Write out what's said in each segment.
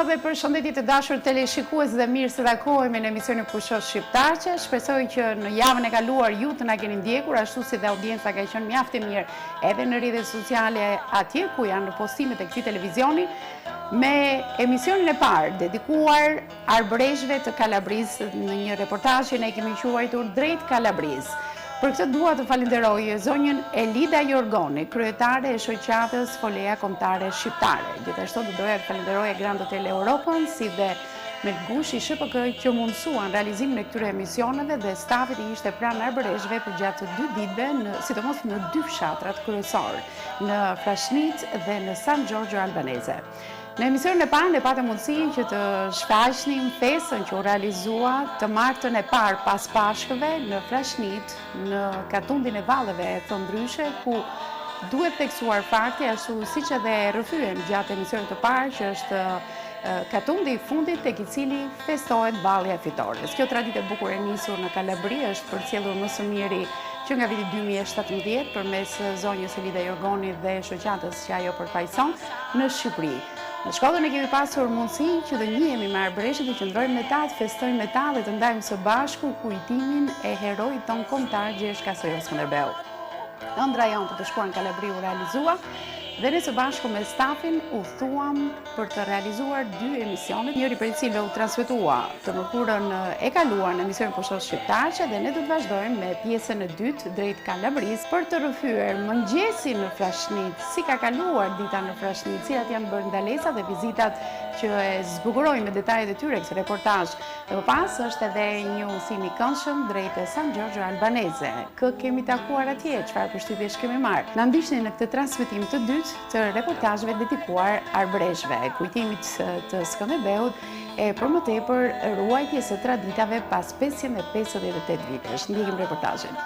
dhe përshëndetje të dashur teleshikues dhe mirë se takohemi në emisionin Pushosh Shqiptarqe. Shpresoj që në javën e kaluar ju të na keni ndjekur, ashtu si dhe audienca ka qenë mjaft e mirë edhe në rrjetet sociale atje ku janë në postimet e këtij televizioni, me emisionin e parë dedikuar arbreshve të Kalabrisë. Në një reportazh që ne kemi quajtur Drejt Kalabrisë. Për këtë dua të falenderoj zonjën Elida Jorgoni, kryetare e shoqatës Folea Kombëtare Shqiptare. Gjithashtu do doja të falenderoj Grand Hotel Europën, si dhe Melgushi SHPK që mundsuan realizimin e këtyre emisioneve dhe stafit i ishte pranë arbreshve për gjatë 2 ditëve, sidomos në 2 fshatrat kryesor, në Frashnit dhe në San Giorgio Albanese. Në emisionin e parë ne patëm mundësi që të shfaqnim festën që u realizua të martën e parë pas Pashkëve në Frashnit, në Katundin e Valleve të ndryshe, ku duhet theksuar fakti, ashtu siç edhe rrëfyen gjatë emisionit të parë, që është Katundi i fundit tek i cili festohet Valli i Fitores. Kjo traditë e bukur e nisur në Kalabri është përcjellur më së miri që nga viti 2017 përmes zonjës Elida Jorgoni dhe shoqatës që ajo përfaqëson në Shqipëri. Në shkollën e kemi pasur mundësi që të njihemi me arbreshët, të qëndrojmë me ta, të festojmë me ta dhe të ndajmë së bashku kujtimin e heroit ton kombëtar Gjergj Kastrioti Skënderbeu. Ëndra jonë për të shkuar në Kalabri u realizua dhe ne së bashku me stafin u thuam për të realizuar 2 emisionet, njëri prej cilëve u transmetua të mërkurën e kaluar në emisionin Pushosh Shqiptarqe dhe ne do të vazhdojmë me pjesën e dytë Drejt Kalabrisë për të rrëfyer mëngjesin në Frashnit, si ka kaluar dita në Frashnit, cilat janë bërë ndalesa dhe vizitat që e zbukurojmë me detajet e tyre këtë reportazh. Dhe më pas është edhe një udhëtim i këndshëm drejt San Giorgio Albanese. Kë kemi takuar atje, çfarë përshtypjesh kemi marrë. Na ndiqni në këtë transmetim të dytë të reportazheve dedikuar arbreshve, kujtimit të Skënderbeut e për më tepër ruajtjes së traditave pas 558 vitesh. Ndjekim reportazhin.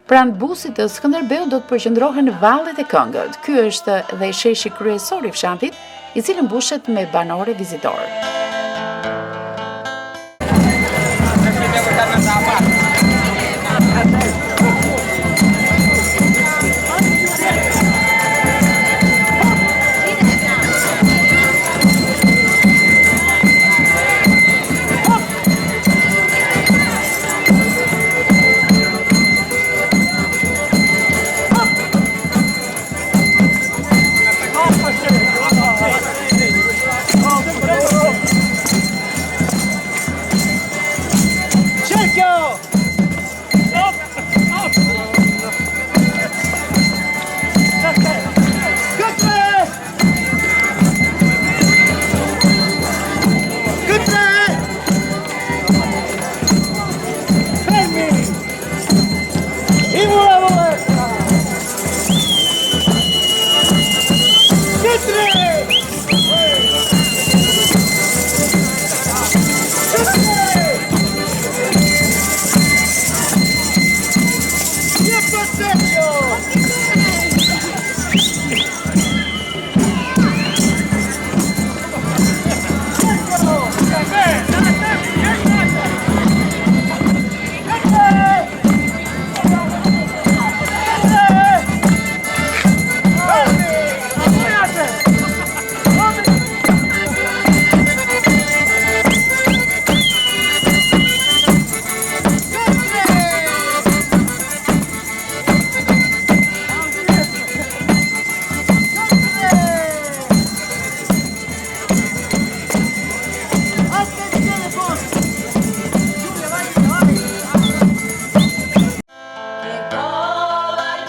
Pranë busit të Skënderbeut do të përqendrohen vallet e këngët. Ky është dhe sheshi kryesor i fshatit, i cili mbushet me banore vizitor.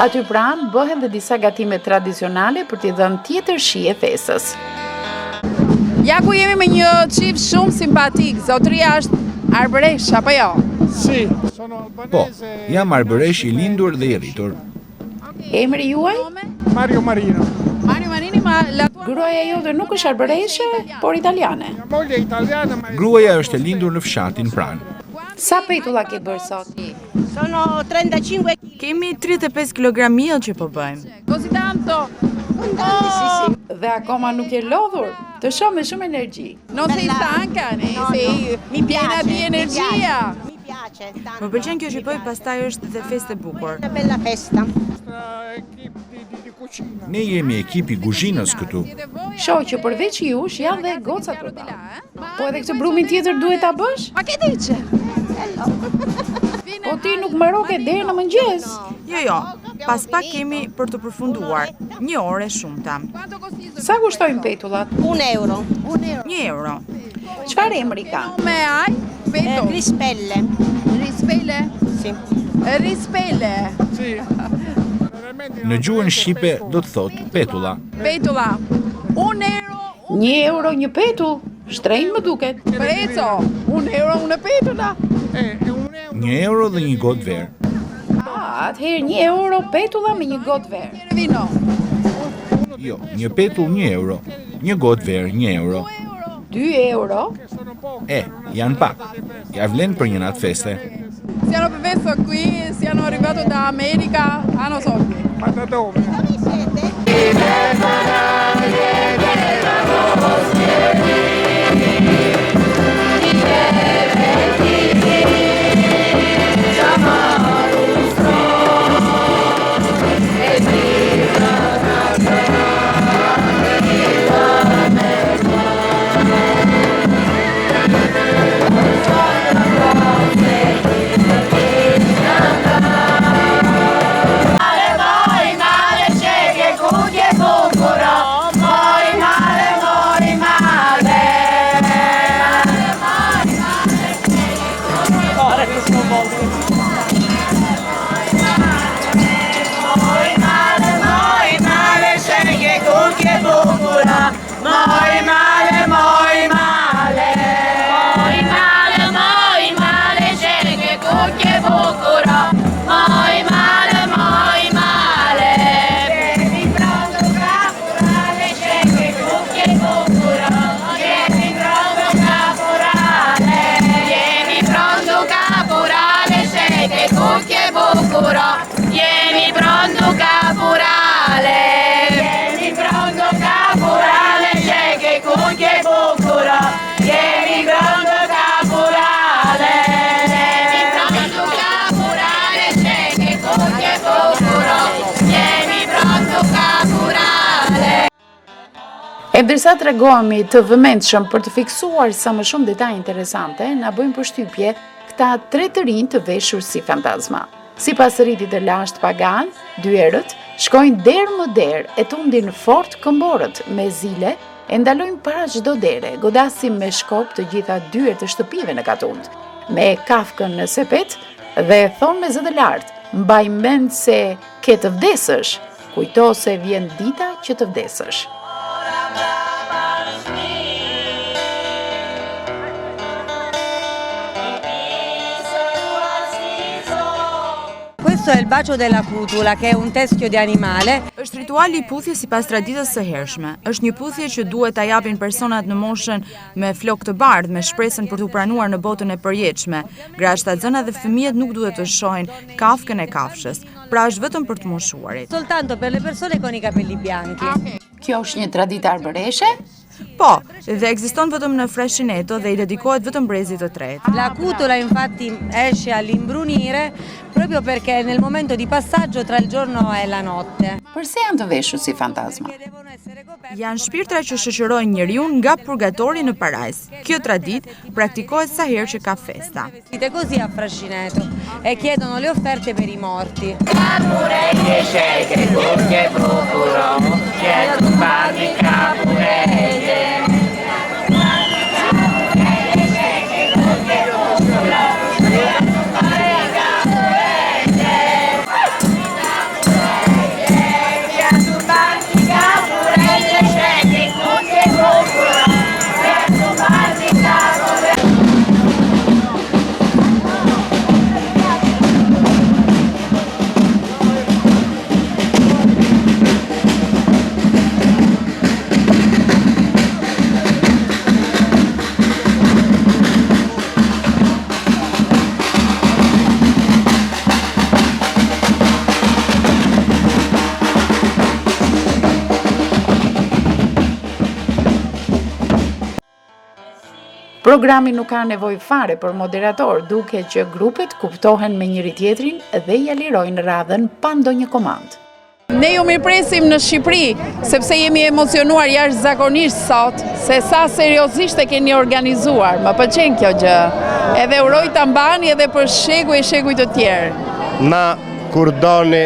Aty pranë bëhen dhe disa gatime tradicionale për t'i dhënë tjetër shije festës. Ja ku jemi me një qift shumë simpatik, zotëria është arbëresh, apo jo? Sì, sono Po, albanese. jam arbëresh I lindur dhe I rritur. Emri juaj? Mario Marino. Mario Marini, ma la tua Gruaja jote nuk është arbëreshe, por italiane. Mia moglie è italiana, ma Gruaja është e lindur në fshatin pranë. Sa petulla ke bërë sot? Sono 35 kg. Kemi 35 kg miell që po bëjmë. così tanto. Dhe akoma nuk je lodhur? Të shoh me shumë energji. Non sei stanca, sei piena di energia. Mi piace tanto. Më pëlqen kjo që bëj, pastaj është dhe festë e bukur. Una bella festa. nostra equipe di cucina. Ne jemi ekipi kuzhinës këtu. Shoh që përveç jush janë dhe gocat përballë. Po edhe këtë brumin tjetër duhet ta bësh? Ma che dice? Po ti nuk mbaroke deri në mëngjes. Jo, pas pak kemi për të përfunduar. 1 orë e shumta. Sa kushtojnë petullat? €1. 1 euro. Çfarë emri ka? Come hai? Peto. Crispelle. Rispele. Sì. Rispele. Sì. Veramente Në gjuhën shqipe do të thotë petulla. Petola. 1 euro. 1 euro një petull. Shtrenjtë më duket. Prezzo. 1 euro una petola. è €1. 1 euro dhe një gotë verë. Atëherë 1 euro petulla me një gotë verë. Vino. Jo, një petull 1 euro. Një gotë verë 1 euro. 2 euro. Sono pochi. Janë pak. Ja vlen për një natë feste. Siano permesso qui, siano arrivato da America, non so qui. Ma da dove? Dove siete? E ndërsa tregohemi të vëmendshëm për të fiksuar sa më shumë detaje interesante, na bëjmë përshtypje këta 3 të rinj të veshur si fantazma. Sipas rritit të lashtë pagan, 2 erët shkojnë derë më derë e tundin fort këmborët me zile e ndalojnë para çdo dere, godasin me shkop të gjitha dyert të shtëpive në Katund, me kafkën në sepet dhe thonë me zë të lartë, mbaj mend se ke të vdesësh, kujto se vjen dita që të vdesësh. Questo è il bacio della cutula, che è un teschio di animale. Është rituali I puthjes sipas traditës së hershme. Është një puthje që duhet ta japin personat në moshën me flokë të bardhë, me shpresën për të pranuar në botën e përjetshme. Grashtat, zëna dhe fëmijët nuk duhet të shohin kafkën e kafshës. Pra është vetëm për të moshuarit. Soltanto per le persone con i capelli bianchi. Kjo është një traditë arbëreshe? Po, dhe ekziston vetëm në Frascineto dhe I dedikohet vetëm brezit të tretë. La cutola infatti esce all'imbrunire proprio perché nel momento di passaggio tra il giorno e la notte. Përse janë të veshur si fantazma? Che devono essere coperti. Janë shpirtra që shoqërojnë njeriu nga purgatori në parajs. Kjo traditë praktikohet sa herë që ka festa. Vestite così a Frascineto e chiedono le offerte per I morti. Programi nuk ka nevojë fare për moderator, duke që grupet kuptohen me njëri tjetrin dhe ja lirojnë radhën pa ndonjë komand. Ne ju mirëpresim në Shqipëri, sepse jemi emocionuar jashtëzakonisht sot, se sa seriozisht e keni organizuar. Më pëlqen kjo gjë. Edhe uroj ta mbani edhe për shekuj e shekuj të tjerë. Na kur doni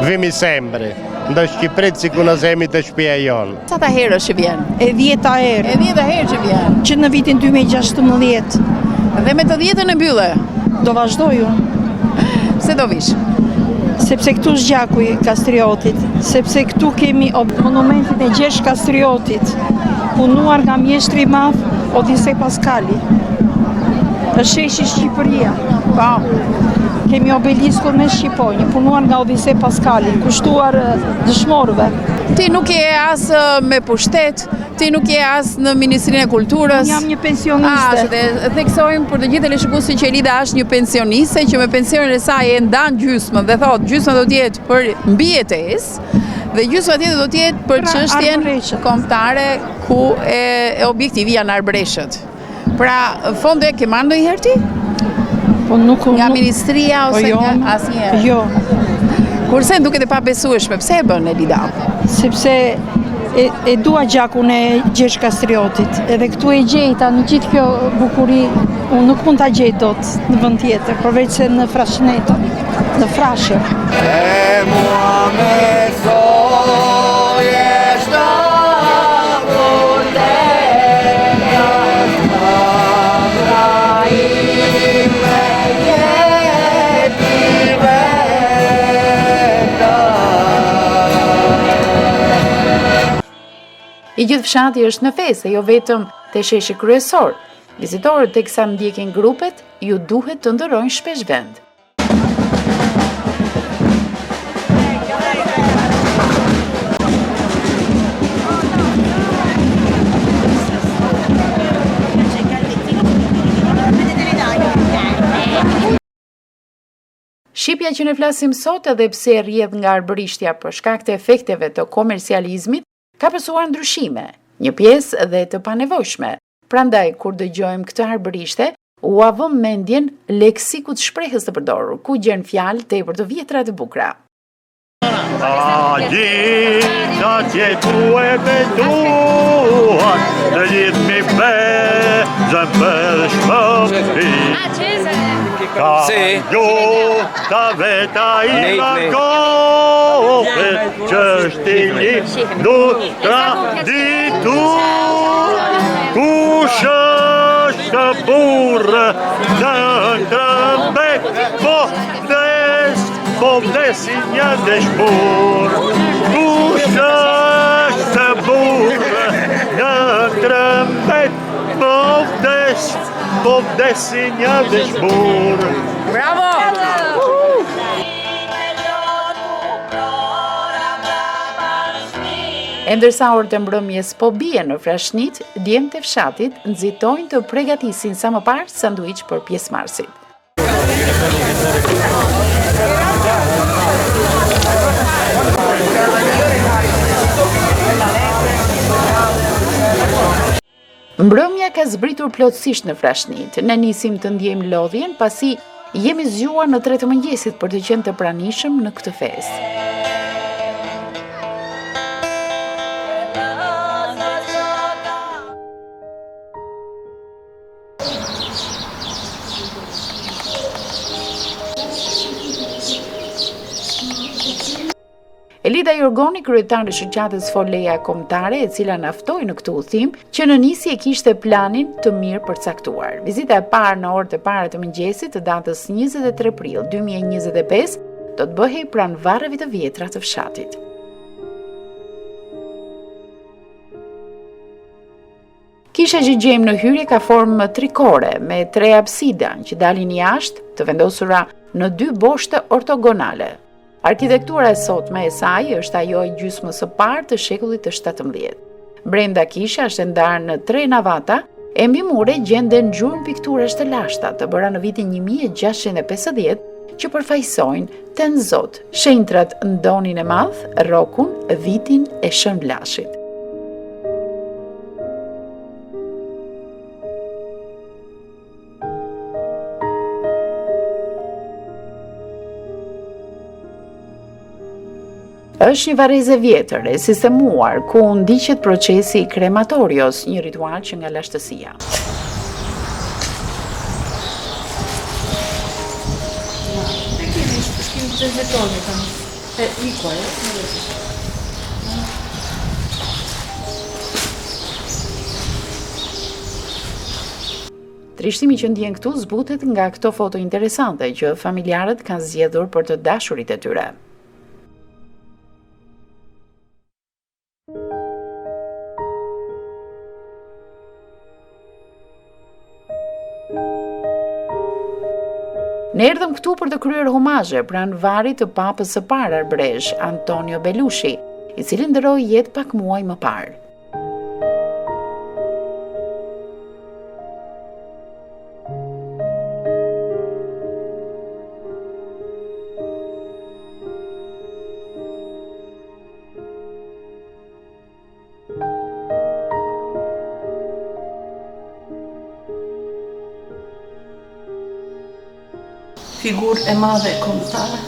vimi sempre. Në Shqipëri si ku nëzemi të shtëpia jonë. Sa ta herë që vjen? E 10 herë. E 10 herë që vjen. Që në vitin 2016. Dhe me të 10-ën e mbyllë? Do vazhdoj unë. Pse do vish? Sepse këtu zgjaku i Kastriotit, sepse këtu kemi monumentin e Gjergj Kastriotit, punuar nga mjeshtri i madh Odisej Paskali. Është sheshi Shqipëria. Po. Kemi obeliskun me Shqiponjë, punuar nga Odisej Paskali, kushtuar dëshmorëve. Ti nuk je as me pushtet, ti nuk je as në Ministrinë e Kulturës. Jam një pensioniste. Dhe theksojmë për të gjithë teleshikuesit që Elida është një pensioniste që me pensionin e saj e ndan gjysmën dhe thotë gjysma do të jetë për mbijetesë dhe gjysma tjetër do të jetë për çështjen kombëtare ku e objektivi janë arbreshët. Pra, fondo e ke marrë ndonjëherë ti? Po nuk nga ministria ose nga asnjëherë. Jo. Kurse duket e pabesueshme, pse e bën Elida? Sepse e dua gjakun e Gjergj Kastriotit, edhe këtu e gjejta në gjithë kjo bukuri, unë nuk mund ta gjej dot në vend tjetër, përveç se në Frashëneto, në Frashë. E mua me soje I gjithë fshati është në festë, jo vetëm te sheshi kryesor. Vizitorët teksa ndjekin grupet, ju duhet të ndërrojnë shpesh vend. Shqipja që ne flasim sot edhe pse rrjedh nga arbërishtja për shkak të efekteve të komercializmit, ka pësuar ndryshime, një pjesë dhe të panevojshme. Prandaj, kur dëgjojmë këtë arbërishte, u avëm mendjen leksikut shprehës të përdorur, ku gjen fjalë tepër të vjetra të bukura. A gjitha që tu e betuar, të gjithë mi bezën për shpëpi. Ka ju ta veta i largohet, që është i një du traditur, kush është burë në trëmbet, po vdesi një dëshmur. Kush është burë në trëmbet, po vdesi një dëshmur. Bravo! E ndërsa orët e mbrëmjes po bie në Frashnit, djemtë e fshatit nxitojnë të përgatisin sa më parë sanduiç për pjesëmarrësit. Mbrëmja ka zbritur plotësisht në Frashnit. Ne nisim të ndjejmë lodhjen pasi jemi zgjuar në 3 të mëngjesit për të qenë të pranishëm në këtë festë. Elida Jorgoni, kryetare e shoqatës Foleja Kombëtare, e cila na ftoi në këtë udhim, që në nisje kishte planin të mirë përcaktuar. Vizita e parë në orët e para të mëngjesit të datës 23 prill 2025 do të bëhej pranë varreve të vjetra të fshatit. Kisha që gjejmë në hyrje ka formë trikore me 3 absida që dalin jashtë, të vendosura në 2 boshte ortogonale. Arkitektura e sotme e saj është ajo e gjysmës së parë të shekullit të 17. Brenda kisha është ndarë në 3 navata, e mbi mure gjenden gjurmë pikturash të lashta të bëra në vitin 1650 që përfaqësojnë Ten Zot, shenjtrat ndonin e madh, rrokun, vitin e Shënblashit. Është një varrezë e vjetër e sistemuar ku ndiqet procesi i krematorios, një ritual që nga lashtësia. Trishtimi që ndjen këtu zbutet nga këto foto interesante që familjarët kanë zgjedhur për të dashurit e tyre. Ne erdhëm këtu për të kryer homazhe pranë varrit të papës së parë arbëresh, Antonio Belushi, i cili ndroi jetë pak muaj më parë. Figurë e madhe kombëtare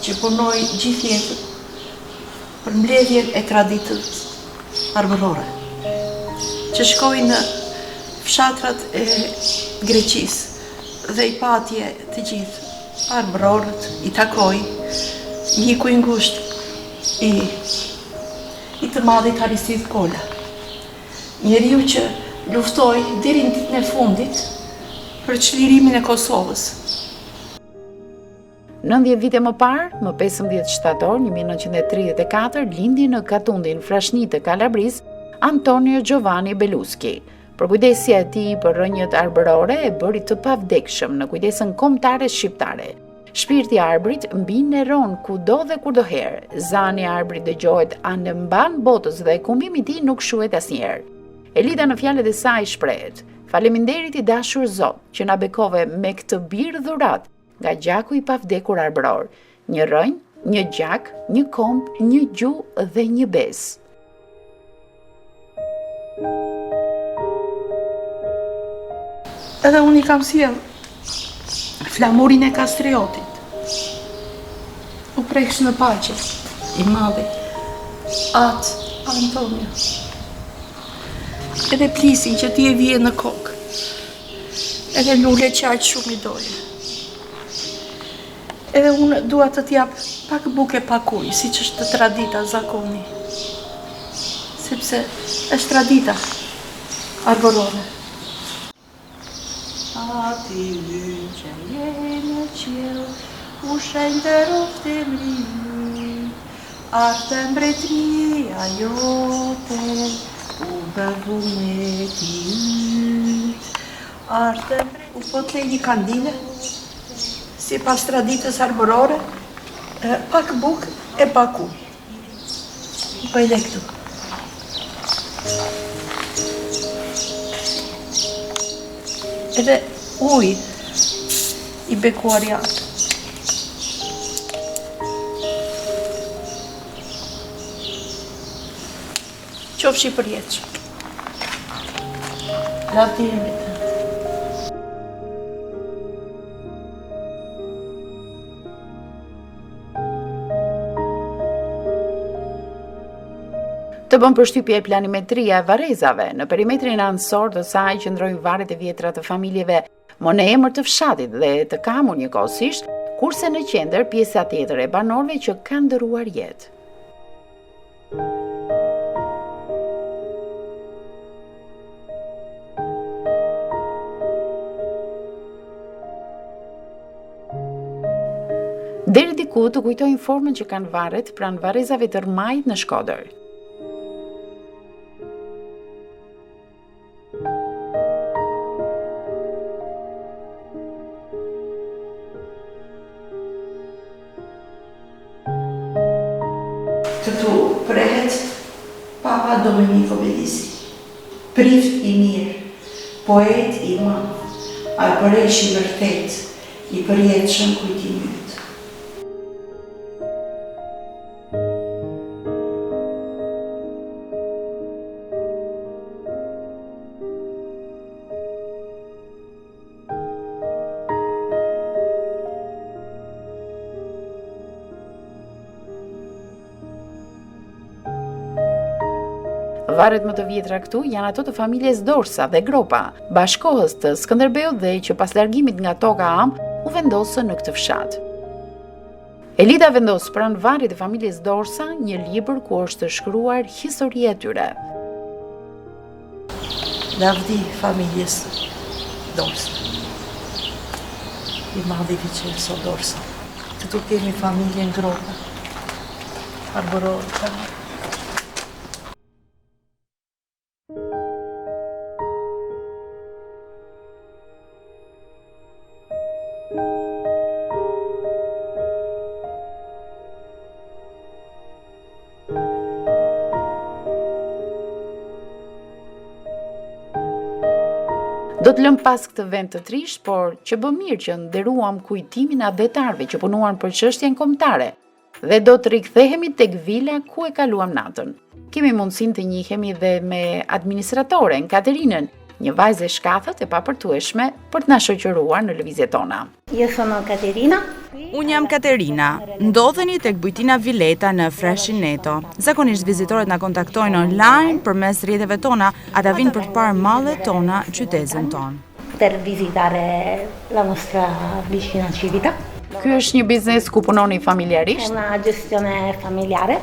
që punoi gjithë jetën për mbledhjen e traditës arbërore, që shkoi në fshatrat e Greqisë dhe i patje të gjithë arbërorët, i takoi miku i ngushtë i të madhit Aristid Kola, njeriu që luftoi deri në ditën e fundit për çlirimin e Kosovës. 90 vite më parë, më 15 shtator 1934, lindi në Katundin, Frashni të Kalabris, Antonio Giovanni Beluski. Përkujdesja e tij për rrënjët arbërore e bëri të pavdekshëm në kujdesën kombëtare shqiptare. Shpirti i arbrit mbineron kudo dhe kurdoherë. Zani i arbrit dëgjohet anë mban botës dhe kumbimi i tij nuk shuhet asnjëherë. Elida në fjalët e saj shprehet: "Faleminderit i dashur Zot që na bekove me këtë birë dhurat nga gjaku i pavdekur arbëror, një rrënjë, një gjak, një komb, një gjuhë dhe një besë." Edhe unë i kam sjell flamurin e Kastriotit. U preksh në paqe, i madhi, atë Antonio. Edhe plisin që ti e vije në kokë, edhe lule që aqë shumë i doje. Edhe unë dua të t'jap pak buke pak ujë, si që është tradita zakoni. Sepse është tradita arbërore. Ati lynë që je në qiell, u shenderoft e mri, arte mbretëria jote, u bëvu me ti yt, arte mbretëria. U po të një kandile, si pas traditës arbërore, pak bukë e pak ujë. Po e le këtu. Edhe ujë i bekuar jatë. Qofshi për jetëshë. Lavdi e mritë. Të bën përshtypje e planimetria e varrezave. Në perimetrin anësor të saj qëndrojnë varret e vjetra të familjeve më në emër të fshatit dhe të kamur njëkohësisht, kurse në qendër pjesa tjetër e banorëve që kanë ndëruar jetë. Deri diku të kujtojnë formën që kanë varret pranë varrezave të Rmajit në Shkodër. Këtu prehet Papa Domenico Bellisi, prift i mirë, poet i madh, arbëresh i vërtet, i përjetshëm kujtim yt. Varet më të vjetra këtu janë ato të familjes Dorsa dhe Gropa, bashkohës të Skënderbeut dhe që pas largimit nga toka Am u vendosën në këtë fshat. Elida vendos pranë varrit të familjes Dorsa një libër ku është shkruar historia e tyre. Lavdi familjes Dorsa. I madhi Vincenzo Dorsa. Këtu kemi familjen Gropa. Arbororka. Do të lëm pas këtë vend të trisht, por që bë mirë që nderuam kujtimin adhetarëve që punuan për çështjen kombëtare dhe do të rikthehemi tek vila ku e kaluam natën. Kemi mundësinë të njihemi dhe me administratoren Katerinën, një vajzë e shkathët e papërtueshme për të na shoqëruar në lëvizjet tona. Io sono Caterina. Unë jam Katerina, ndodheni tek bujtina Villeta në Frashineto. Zakonisht vizitorët na kontaktojnë online përmes rrjeteve tona, ata vinë për të parë mallet tona, qytetin ton. Per visitare la nostra vicina civica. Ky është një biznes ku punoni È familjarisht? una gestione familiare.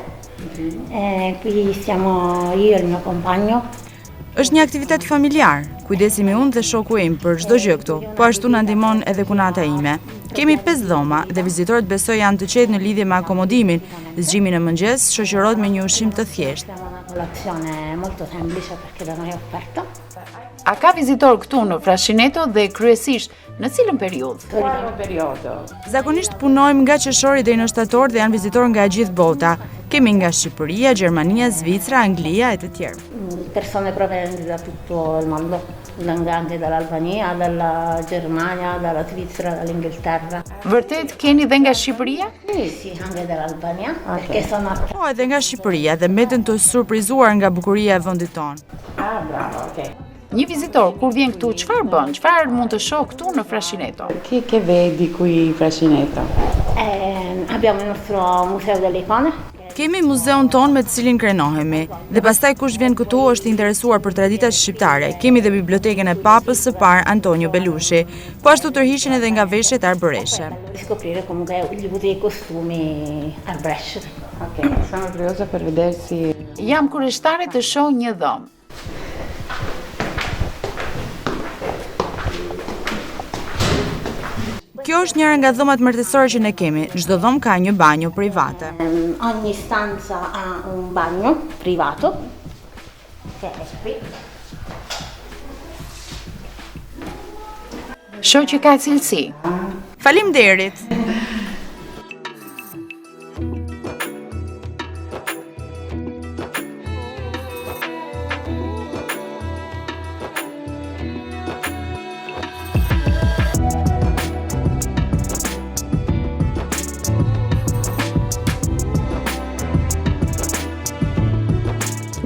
Qui siamo io e il mio compagno. Është një aktivitet familjar, kujdesimi unë dhe shoku im për çdo gjë këtu, po ashtu na ndihmon edhe kunata ime. Kemi 5 dhoma dhe vizitorët besoj janë të qetë në lidhje me akomodimin. Zgjimi në mëngjes shoqërohet me një ushqim të thjeshtë. Abbiamo una colazione molto semplice perché da noi offerta. A ka vizitor këtu në Frashineto dhe kryesisht në cilën periudhë? Zakonisht punojmë nga qershori deri në shtator dhe janë vizitorë nga gjithë bota. Kemi nga Shqipëria, Gjermania, Zvicra, Anglia e të tjerë. Persone provenienti da tutto il mondo, anche dall'Albania, dalla Germania, dalla Svizzera, dall'Inghilterra. Vërtet keni dhe nga Shqipëria? Sì, anche dall'Albania, perché sono Po edhe nga Shqipëria dhe mbeten të surprizuar nga bukuria e vendit tonë. Një vizitor kur vjen këtu çfarë bën? Çfarë mund të shoh këtu në Frashineto? Che vedi qui Frashineto? Abbiamo il nostro museo delle icone. Kemi muzeun ton me të cilin krenohemi, dhe pastaj kush vjen këtu është interesuar për traditat shqiptare. Kemi dhe biblioteken e papës së parë Antonio Belushi, po ashtu tërhiqen edhe nga veshjet arbëreshe. Scoprire comunque gli usi e costumi arbresci. Ok, sono curiosa per vedersi. Jam kurioztare të shoh një dhomë. Kjo është njëra nga dhomat martesore që ne kemi. Çdo dhomë ka një banjo private. Ogni stanza ha un bagno privato, che è qui. Shoh që ka cilësi. Faleminderit.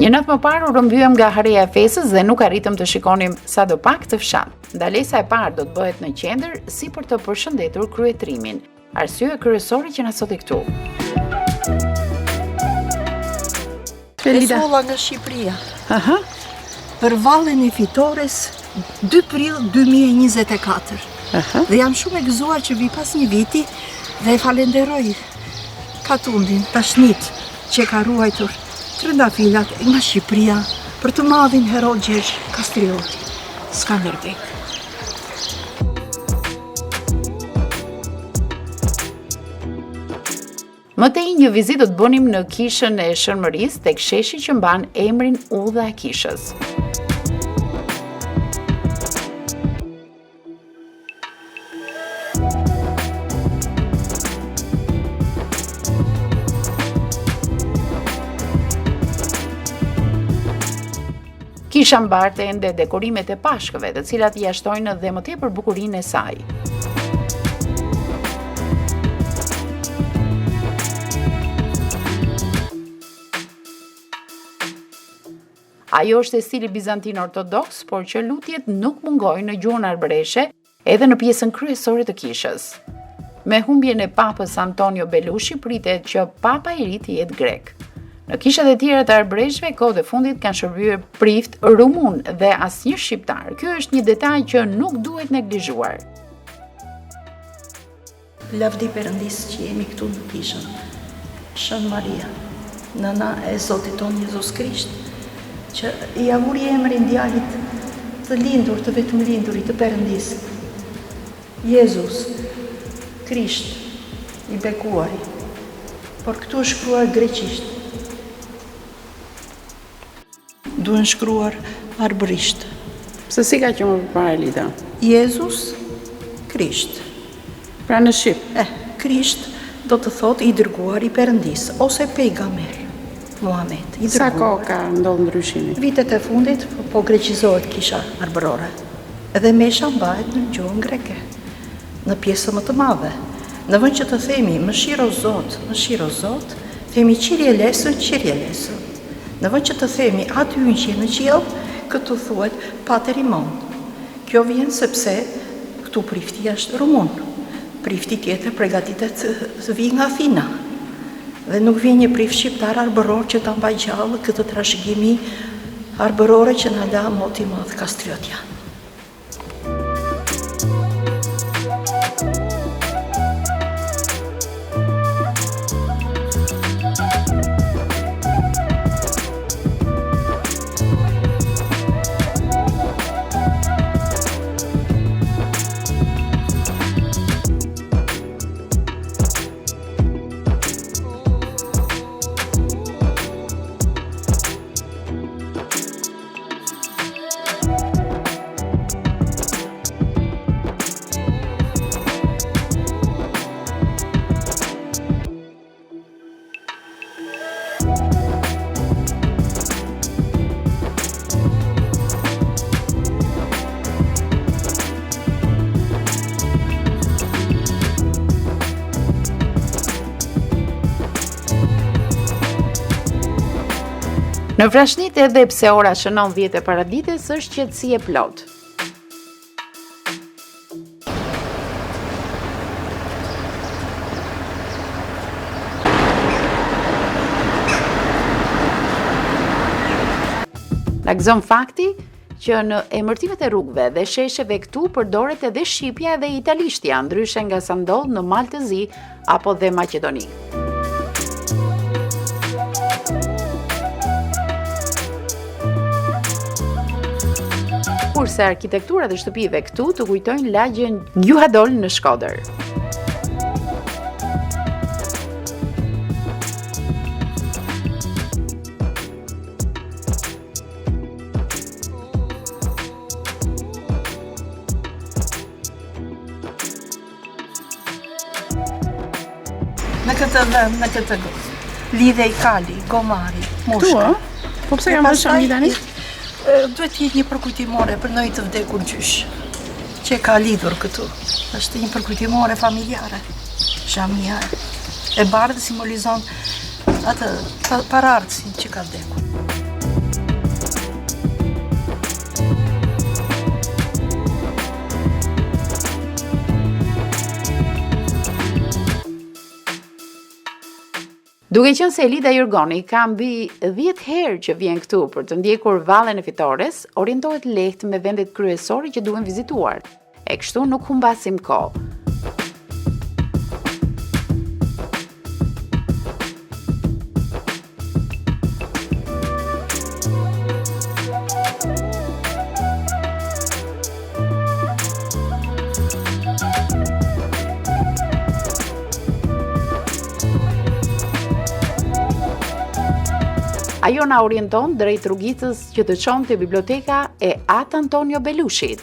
Një natë më parë u rrëmbyem nga haria e fesës dhe nuk arritëm të shikonim sadopak të fshat. Ndalesa e parë do të bëhet në qendër si për të përshëndetur kryetrimin. Arsye kryesore që na soti këtu. Solla nga Shqipëria. Për vallën e fitores 2 prill 2024. Dhe jam shumë e gëzuar që vi pas një viti dhe e falenderoj Katundin, Tashnit, që ka ruajtur trëndafilat nga Shqipëria për të madhin hero Gjergj Kastrioti, Skënderbeu. Mëtej një vizitë do të bënim në kishën e Shërmërisë tek sheshi që mban emrin Udha e Kishës. Kisha mbarte ende dekorimet e pashkëve, të cilat i jashtojnë dhe më tepër bukurinë e saj. Ajo është e stili bizantin ortodoks, por që lutjet nuk mungojnë në gjuhën arbëreshe edhe në pjesën kryesore të kishës. Me humbjen e papës Antonio Belushi pritet që papa i ri të jetë grek. Në kishat e tjera të arbreshve, kohët e fundit kanë shërbyer prift rumun dhe asnjë shqiptar. Ky është një detaj që nuk duhet neglizhuar. Lavdi Perëndis që jemi këtu në kishën. Shën Maria, nëna e Zotit tonë Jezus Krisht, që i avuri emrin djalit të lindur, të vetëm lindurit të Perëndis. Jezus Krisht, i bekuari, por këtu është shkruar greqisht. Duhen shkruar arbërisht. Se si ka qenë përpara Elida? Jezus Krisht. Pra në shqip. Krisht do të thot i dërguar i Perëndis, ose pejgamber Muhammed. Sa kohë ka ndodhur ndryshimi? Vitet e fundit, po greqizohet kisha arbërore. Edhe mesha mbahet në gjuhën greke, në pjesë më të madhe. Në vend që të themi mëshiro Zot, themi Kyrie eleison, Kyrie eleison. Në vend që të themi aty që në qiell, këtu thuhet Pater imon. Kjo vjen sepse këtu prifti është rumun. Prifti tjetër përgatitet të vijë nga Athina. Dhe nuk vjen një prift shqiptar arbëror që ta mbaj gjallë këtë trashëgimi arbërore që na la moti i madh Kastriotja. Në Vrashnit edhe pse ora shënon 10 e paradites, është qetësi e plot. Na gëzon fakti që në emërtimet e rrugëve dhe shesheve këtu përdoret edhe shqipja dhe italishtja, ndryshe nga sa ndodh në Maltëzi apo dhe Maqedoni. Kurse arkitektura dhe shtëpive këtu të kujtojnë lagjen Gjuhadol në Shkodër. Në këtë vend, në këtë lidhe i Kali, Gomari, Mushka. Po pse kam shami tani? Duhet të jetë një përkujtimore për ndonjë të vdekur gjysh që ka lidhur këtu. Është një përkujtimore familjare. Xhamia e bardhë simbolizon atë paraardhësin që ka vdekur. Duke qenë se Elida Jurgoni ka mbi 10 herë që vjen këtu për të ndjekur vallen e fitores, orientohet lehtë me vendet kryesore që duhen vizituar. E kështu nuk humbasim kohë. Ajo na orienton drejt rrugicës që të çon te biblioteka e At Antonio Belushit.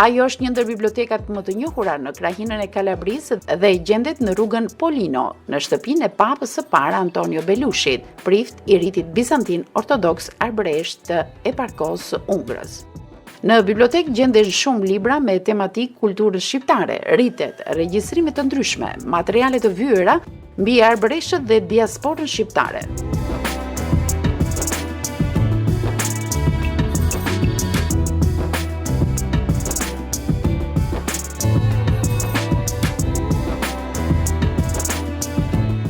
Ajo është një ndër bibliotekat më të njohura në krahinën e Kalabrisë dhe gjendet në rrugën Polino, në shtëpinë e papës së parë Antonio Belushit, prift i ritit bizantin ortodoks arbëresht të eparkos së Ungrës. Në bibliotekë gjenden shumë libra me tematik kulturës shqiptare, ritet, regjistrime të ndryshme, materiale të vyera mbi arbëreshët dhe diasporën shqiptare.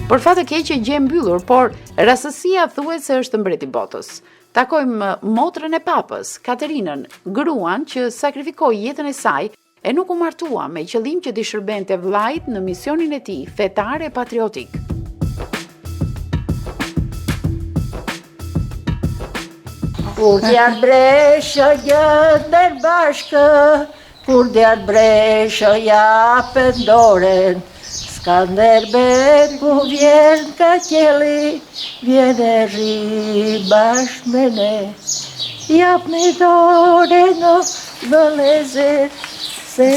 Për fat të keq gjë e mbyllur, por rastësia thuhet se është mbreti i botës. Takojmë motrën e papës, Katerinën, gruan që sakrifikoi jetën e saj e nuk u martua me qëllim që t'i shërbente vllait në misionin e tij fetar e patriotik. Kur t'janë breshë gjëndër bashkë, kur t'janë breshë japën doren, Skanderbet ku vjen ka qeli, vjen e rri bashkë me ne. Jap me dore në vëlezër, se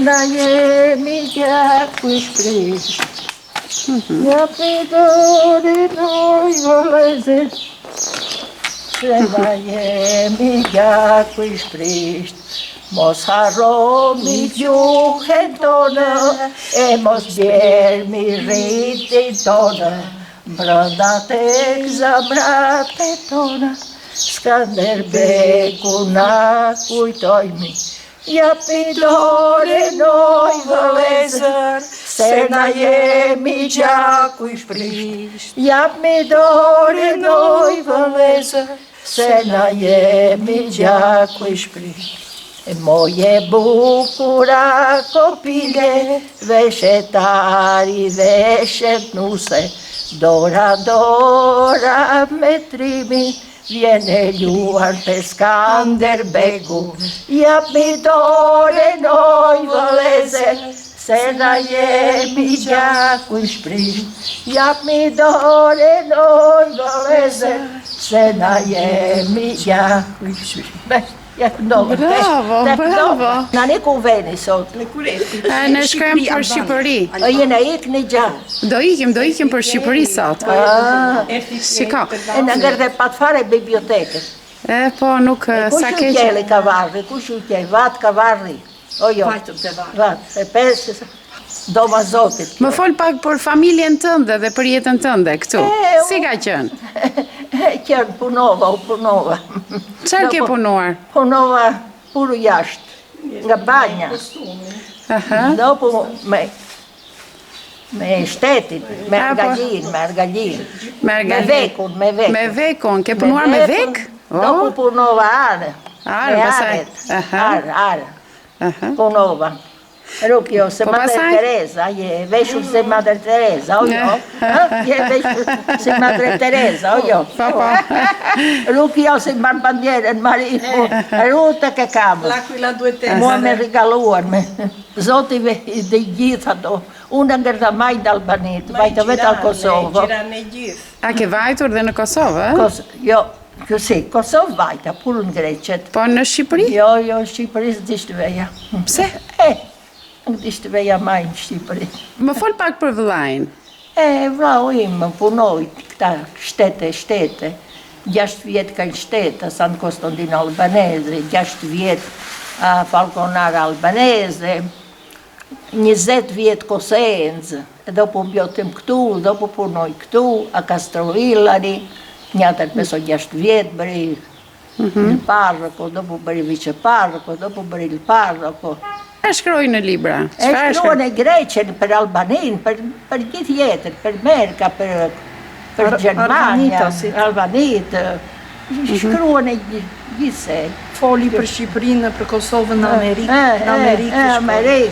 na jemi gjaku i shprisht. Jap me dore në vëlezër, se na jemi gjaku i shprisht. Mos harromi gjuhën tonë, e mos bjermi rritin tonë, brënda tek zamrat e tonë, Skanderbeku na kujtojmi. Japi dore noj vëllezër, se na jemi gjaku i shprisht. Japi dore noj vëllezër, se na jemi gjaku i shprisht. E moje bukura kopile, veshetari, veshet nuse, dora dora me trimin, vjene luar për Skanderbegu. Japi dore noj vëllezër, se na jemi gjaku i shprisht. Japi dore noj vëllezër, se na jemi gjaku i shprisht. Bravo. Na ne ku veni sot? Ne shkojmë për Shqipëri. Jena ik në gjatë. Do ikim për Shqipëri sot. Shiko. E në ngërde pat fare bibliotekën. Po nuk sa keq. Kush u qeli ka varri? Kush u qeli? Vat ka varri. O jo. Vat. E pesë. Doma Zotit. Më fol pak për familjen tënde dhe për jetën tënde këtu. Si ka qenë? Qenë punova. Çfarë ke punuar? Punova puru jashtë, nga banja. Dopo me shtetin, me argallin. Me vekun, ke punuar me vek? Dopo punova are. Are. Punova. Rukjo, se Madre Teresa, je vešur se Madre Teresa, o jo? Je vešur se Madre Teresa, o jo? Rukjo se marë bandjerën, marinu, rute ke kamë. Mua me rigaluar me zotive dhe gjitha do. Unë ngërda majtë Albanit, vajtë vetë al Kosovë. A ke vajtur dhe në Kosovë? Jo. Kësi, Kosovë vajta, pur në Greqet. Po në Shqipëri? Jo, në Shqipëri së dishtë veja. Pse? Në dishtë veja maj në Shqipëri. Më fol pak për vëllain. Vlau im punoj këta shtete. 6 vjetë ka në shtete, San Konstantin Albanese, 6 vjetë Falconar Albanese, 20 vjetë Kosenz, e dopo mbjotim këtu, dopo punoj këtu, a Castrovillari, njatër peso 6 vjetë, bëri il parroco, dopo bëri vice parroco, dopo bëri il parroco. E shkroj në libra? E shkroj në Greqen, për Albanin, për gjithë jetën, për Merka, për Gjermania, Albanit, shkroj në gjithse. Foli për Shqipërinë, për Kosovën, në Amerikë.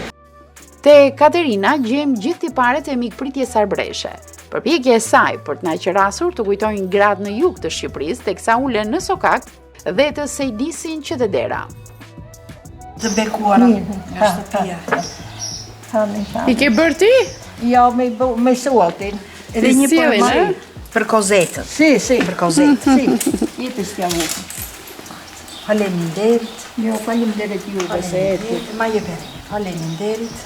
Te Katerina gjem gjithë tiparet e mikpritjes arbreshe. Përpjekja e saj për të na qerasur të kujtojnë gratë në jug të Shqipërisë, teksa ulen në sokak dhe të sejdisin që të dera. Të bekuara nga shtëpia. I ke bërë ti? Jo, me suotin. Edhe një përmaj për kozetën. Si. Për kozetën. Jetës t'ja vukë. Faleminderit. Jo, faleminderit juve se eti. Ma jeperi, faleminderit.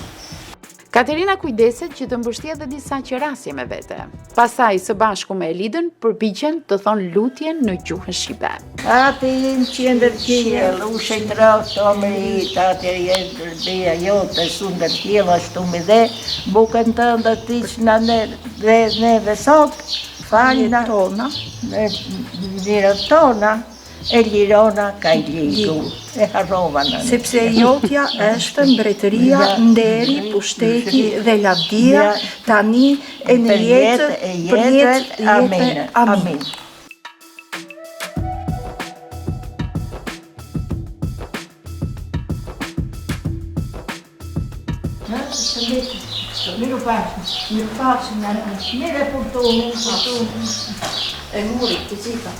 Katerina kujdeset që të mbështjet dhe disa qerasje me vete. Pasaj së bashku me Elidën përpiqen të thonë lutjen në gjuhën shqipe. Ati në qendër tjel, u shëjtëraf të omërit, ati e dhja jote, sundër tjel, ashtu me dhe, bukën të ndër ti që në neve sot, falna, njerët tona, e lirona ka i ligu, e harrova në. Sepse jotja është mbretëria, nderi, pushteti dhe lavdia, tani e në jetë, për jetë, amin. Amin. Miru pashë, mire fortuna, e muri, cosita.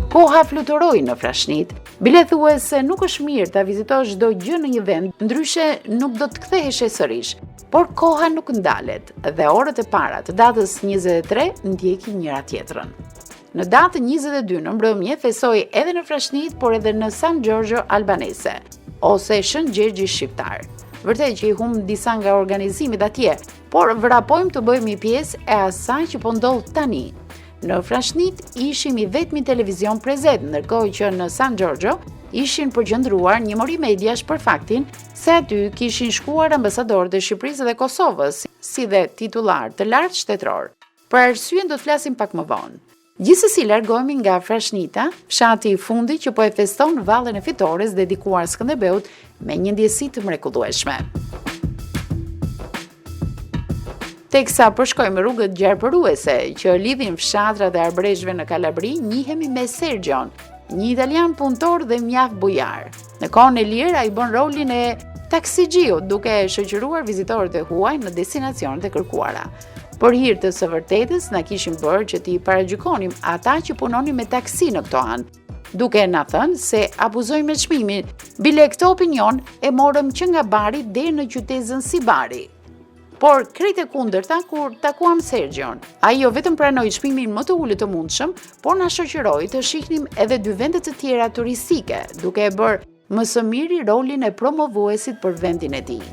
Koha fluturoi në Frashnit, bile thuhet se nuk është mirë ta vizitosh çdo gjë në një vend, ndryshe nuk do të ktheheshe sërish. Por koha nuk ndalet dhe orët e para të datës 23 ndjekin njëra tjetrën. Në datën 22 në mbrëmje fesoi edhe në Frashnit, por edhe në San Giorgio Albanese, ose Shën Gjergji Shqiptar. Vërtet që i humb disa nga organizimit atje, por vrapojmë të bëjmë një pjesë e asaj që po ndodh tani. Në Frashnit ishim i vetmi televizion prezent, ndërkohë që në San Giorgio ishin përqendruar një mori mediash për faktin se aty kishin shkuar ambasadorët e Shqipërisë dhe Kosovës, si dhe titullar të lartë shtetror. Për arsyen do të flasim pak më vonë. Gjithsesi largohemi nga Frashnita, fshati i fundit që po e feston vallën e fitores dedikuar Skënderbeut me një ndjesi të mrekullueshme. Teksa përshkojmë rrugët gjarpëruese që lidhin fshatrat e arbreshve në Kalabri, njihemi me Sergjon, një italian punëtor dhe mjaft bujar. Në kohën e lirë ai bën rolin e taksigjiut, duke shoqëruar vizitorët e huaj në destinacionet e kërkuara. Për hir të së vërtetës, na kishin bërë që t'i paragjykonim ata që punonin me taksi në këto anë, duke na thënë se abuzojnë me çmimin. Bile këtë opinion e morëm që nga bari deri në qytetin si Bari. Por krejt e kundërta kur takuam Sergjon. Ai jo vetëm pranoi çmimin më të ulët të mundshëm, por na shoqëroi të shihnim edhe dy vende të tjera turistike, duke e bërë më së miri rolin e promovuesit për vendin e tij.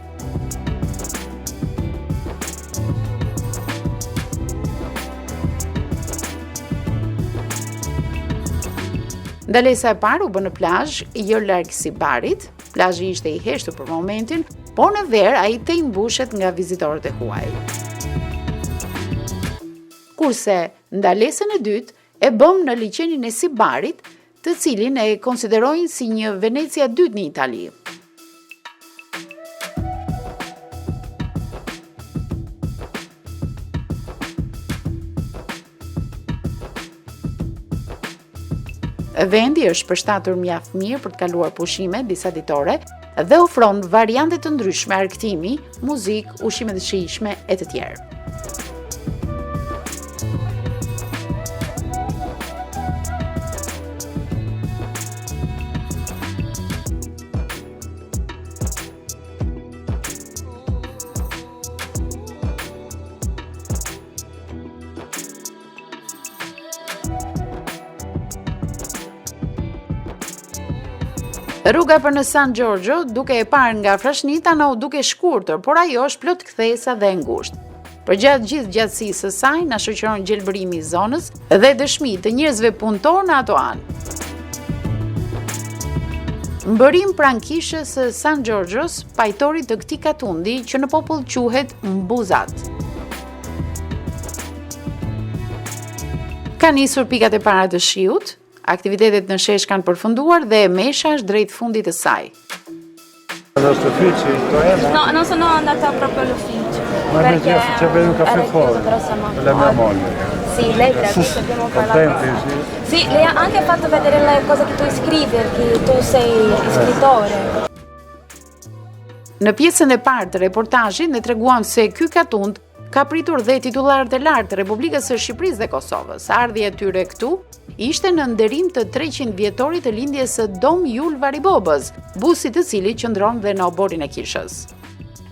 Ndalesa e parë u bë në plazh, jo larg si Barit. Plazhi ishte i heshtur për momentin, por në verë ai të mbushet nga vizitorët e huaj. Kurse ndalesën e dytë e bëm në liçenin e Sibarit, të cilin e konsiderojnë si një Venecia dytë në Itali. Vendi është përshtatur mjaft mirë për të kaluar pushime disa ditore dhe ofron variante të ndryshme argëtimi, muzikë, ushqime të shijshme e të tjerë. Rruga për në San Giorgio, duke e parë nga Frashnita, na u duke shkurtër, por ajo është plot kthesa dhe ngushtë. Përgjatë gjithë gjatësisë së saj, na shoqëron gjelbërimi i zonës dhe dëshmi të njerëzve punëtor në ato anë. Mbërim pranë kishës së San Giorgios, pajtori të këtij katundi që në popull quhet Mbuzat. Ka nisur pikat e para të shiut. Aktivitetet në shesh kanë përfunduar dhe mesha është drejt fundit të saj. No, non sono andata proprio all'ufficio. Perché c'è bevuto un caffè fuori. La mia moglie. Sì, lei abbiamo parlato. Sì, lei ha anche fatto vedere le cose che tu scrivi, perché tu sei scrittore. Në pjesën e parë të reportazhit ne treguam se ky katund ka pritur dhe titullarët e lartë të Republikës së Shqipërisë dhe Kosovës. Ardhja e tyre këtu ishte në nderim të 300 vjetorit të lindjes së Dom Jul Varibobës, busi të cilit qëndron dhe në oborin e kishës.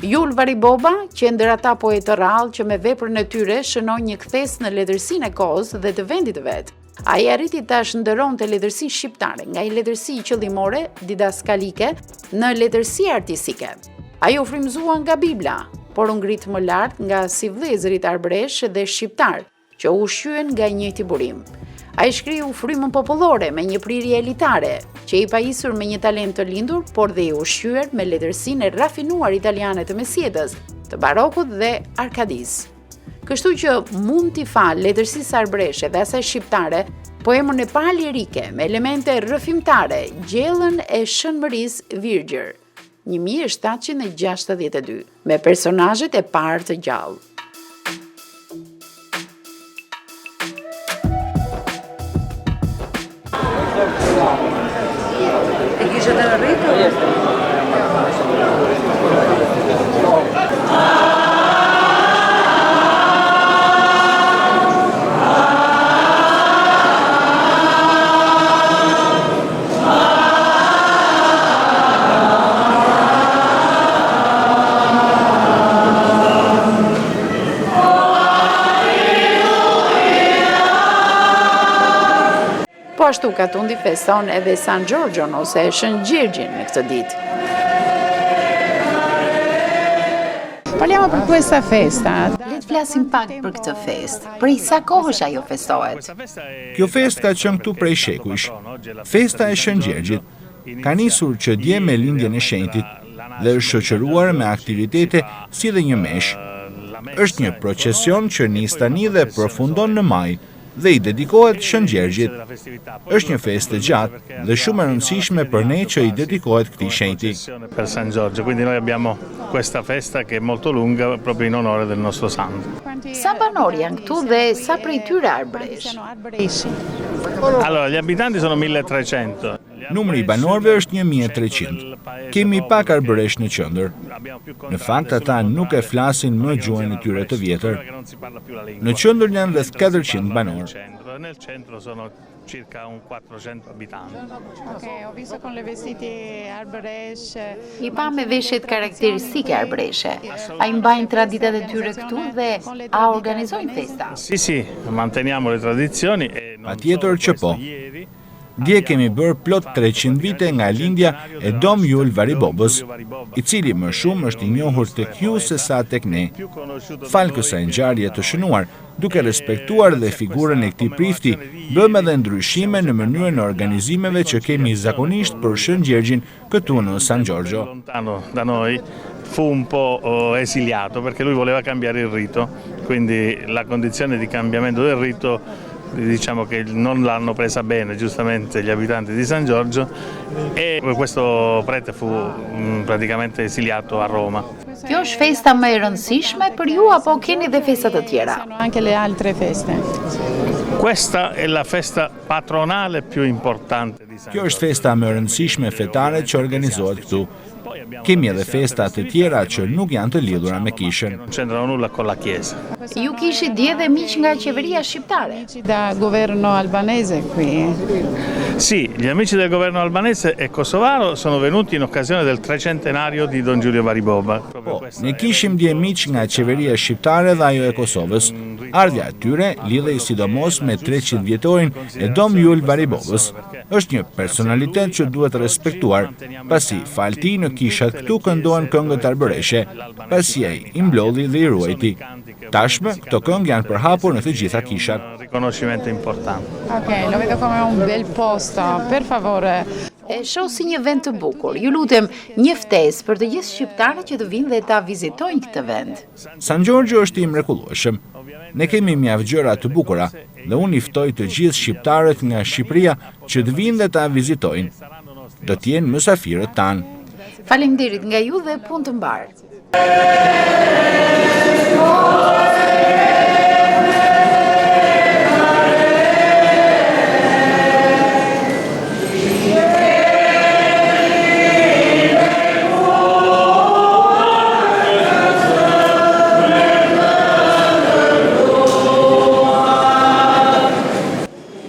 Jul Variboba, që ndër ata poetë të rrallë që me veprën e tyre shënojnë një kthes në letërsinë e kohës dhe të vendit të vet. Ai arriti ta shndërronte letërsinë shqiptare nga një letërsi qëllimore didaskalike në letërsi artistike. Ai u frymëzua nga Bibla, por u ngrit më lart nga si vëllezërit arbresh dhe shqiptar, që u shqyen nga njëjti burim. Ai shkriu frymën popullore me një prirje elitare, që i pajisur me një talent të lindur, por dhe i ushqyer me letërsinë e rafinuar italiane të mesjetës, të barokut dhe arkadis. Kështu që mund t'i fal letërsisë arbëreshe dhe asaj shqiptare, poemën e parë lirike me elemente rrëfimtare, Gjellën e Shënmërisë Virgjër, 1762, me personazhet e parë të gjallë. E kishe të rritur? Po ashtu Katundi feston edhe San Giorgion ose Shën Gjergjin në këtë ditë. Parliamo per questa festa. Le të flasim pak për këtë festë. Prej sa kohësh ajo festohet? Kjo fest ka qenë këtu prej shekujsh. Festa e Shën Gjergjit ka nisur që dje me lindjen e shenjtit dhe është shoqëruar me aktivitete si dhe një mesh. Është një procesion që nis tani dhe përfundon në maj dhe i dedikohet Shën Gjergjit. Është një festë e gjatë dhe shumë e rëndësishme për ne që i dedikohet këtij shenjti. Per San Giorgio, quindi noi abbiamo questa festa che è molto lunga proprio in onore del nostro santo. Sa banor janë këtu dhe sa prej tyre arbëresh? Allora, gli abitanti sono 1300. Numri i banorëve është 1300. Kemi pak arbëresh në qendër. Në fakt ata nuk e flasin më gjuhën e tyre të vjetër. Në qendër janë rreth 400 banorë. Nel centro sono circa un 400 abitanti. Ho visto con le vestiti arbëresh. I pa me veshjet karakteristike arbëreshe. A i mbajnë traditat e tyre këtu dhe a organizojnë festa? Sì, manteniamo le tradizioni e Patjetër që po. Dje kemi bërë plot 300 vite nga lindja e Dom Jul Varibobës, i cili më shumë është i njohur tek ju se sa tek ne. Falë kësaj ngjarje të shënuar, duke respektuar dhe figurën e këtij prifti, bëm edhe ndryshime në mënyrën e organizimeve që kemi zakonisht për Shën Gjergjin këtu në San Giorgio. Lontano da noi fu un po' esiliato perché lui voleva cambiare il rito, quindi la condizione di cambiamento del rito diciamo che non l'hanno presa bene giustamente gli abitanti di San Giorgio e questo prete fu praticamente esiliato a Roma. Kjo është festa më e rëndësishme për ju apo keni dhe festa të tjera? Anche le altre feste. Questa è la festa patronale più importante di San Giorgio. Kjo është festa më e rëndësishme fetare që organizohet këtu. Kemi edhe festa të tjera që nuk janë të lidhura me kishën. Non c'entrano nulla con la chiesa. Ju kishit dje dhe miq nga qeveria shqiptare? Da governo albanese qui. Sì, gli amici del governo albanese e kosovaro sono venuti in occasione del 300° di Don Giulio Variboba. Po, ne kishim dje miq nga qeveria shqiptare dhe ajo e Kosovës. Ardhja e tyre lidhej sidomos me 300 vjetorin e Dom Jul Varibobës. Është një personalitet që duhet respektuar, pasi falti në kishat këtu këndohen këngët arbëreshe, pasi ai i mblodhi dhe i ruajti. Tashmë, këto këngë janë përhapur në të gjitha kishat. Riconoscimento importante. Ok, lo vedo come un bel posto, per favore. E shoh si një vend të bukur. Ju lutem, një ftesë për të gjithë shqiptarët që të vinë dhe ta vizitojnë këtë vend. San Giorgio është i mrekullueshëm. Ne kemi mjaft gjëra të bukura dhe unë i ftoj të gjithë shqiptarët nga Shqipëria që të vinë dhe ta vizitojnë. Do të jenë mysafirët tanë. Faleminderit nga ju dhe punë të mbarë.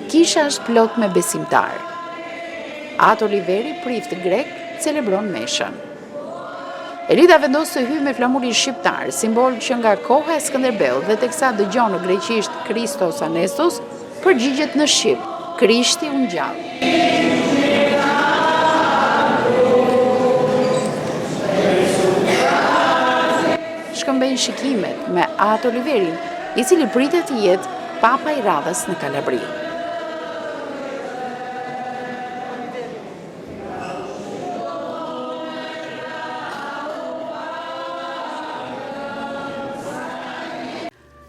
Kisha është plot me besimtar. Ato Oliveri, prift grek, celebron meshën. Elita vendos të hyjë me flamurin shqiptar, simbol që nga koha e Skënderbeu dhe teksa dëgjon në greqisht Kristos Anestos, përgjigjet në shqip, Krishti u ngjall. Shkëmbejnë shikimet me Ato Oliverin, i cili pritet të jetë papa i radhës në Kalabri.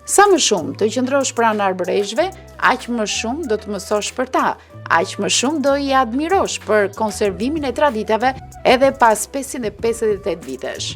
Sa më shumë të qëndrosh pranë arbreshve, aq më shumë do të mësosh për ta, aq më shumë do i admirosh për konservimin e traditave edhe pas 558 vitesh.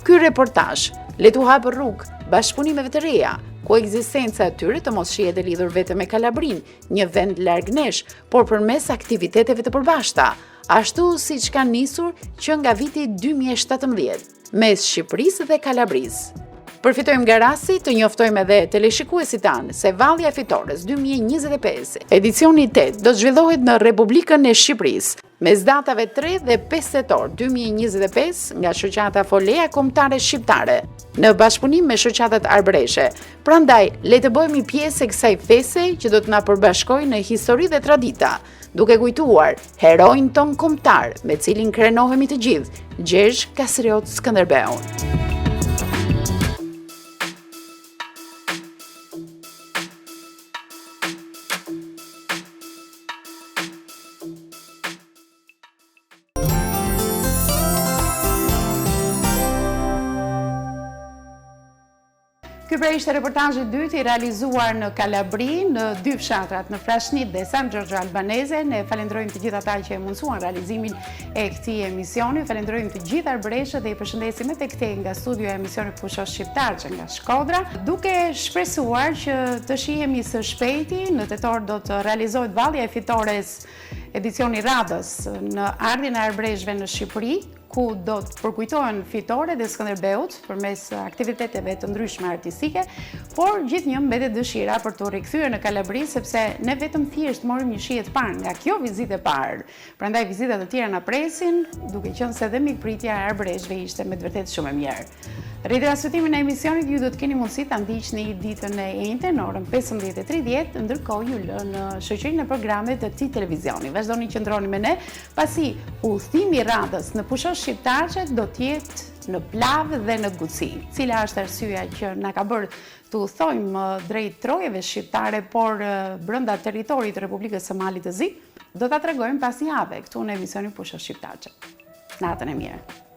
Ky reportazh le t'u hapë rrugë bashkëpunimeve të reja, ku ekzistenca e tyre të mos shihet e lidhur vetëm me Kalabrin, një vend larg nesh, por përmes aktiviteteve të përbashkëta, ashtu siç ka nisur që nga viti 2017 mes Shqipërisë dhe Kalabrisë. Përfitojmë nga rasti të njoftojmë edhe teleshikuesit tanë se Valli i Fitores 2025, edicioni 8, do të zhvillohet në Republikën e Shqipërisë, mes datave 3 dhe 5 tetor 2025 nga shoqata Folea Kombëtare Shqiptare, në bashkëpunim me shoqatat arbëreshe. Prandaj, le të bëhemi pjesë e kësaj feste që do të na përbashkojë në histori dhe tradita, duke kujtuar heroin ton kombëtar me cilin krenohemi të gjithë, Gjergj Kastriot Skënderbeun. Ky pra ishte reportazhi i dytë i realizuar në Kalabri, në dy fshatrat, në Frashnit dhe San Giorgio Albanese. Ne falenderojmë të gjithë ata që e mundsuan realizimin e këtij emisioni. Falenderojmë të gjithë arbreshët dhe i përshëndesim edhe këtej nga studio e emisionit Pushosh Shqiptar që nga Shkodra, duke shpresuar që të shihemi së shpejti. Në tetor do të realizohet Valli i Fitores edicioni radhës në ardhin e arbreshëve në Shqipëri, ku do të përkujtohen fitore dhe Skënderbeut përmes aktiviteteve të ndryshme artistike, por gjithnjë mbetet dëshira për të rikthyer në Kalabri, sepse ne vetëm thjesht morim një shije të parë nga kjo vizitë e parë. Prandaj vizitat të tjera na presin, duke qenë se edhe mikpritja e arbreshëve ishte me të vërtetë shumë e mirë. Ritransmetimin e emisionit ju do të keni mundësi ta ndiqni ditën e njëjtë në orën 15:30, ndërkohë ju lë në shoqërinë e programeve të këtij televizioni. Vazhdoni qëndroni me ne, pasi udhëtimi i radhës në Pushosh Shqiptarçe do të jetë në Plavë dhe në Guci. Cila është arsyeja që na ka bërë të udhtojmë drejt trojeve shqiptare, por brenda territorit të Republikës së Malit të Zi, do ta tregojmë pas javë këtu në emisionin Pushosh Shqiptarçe. Natën e mirë.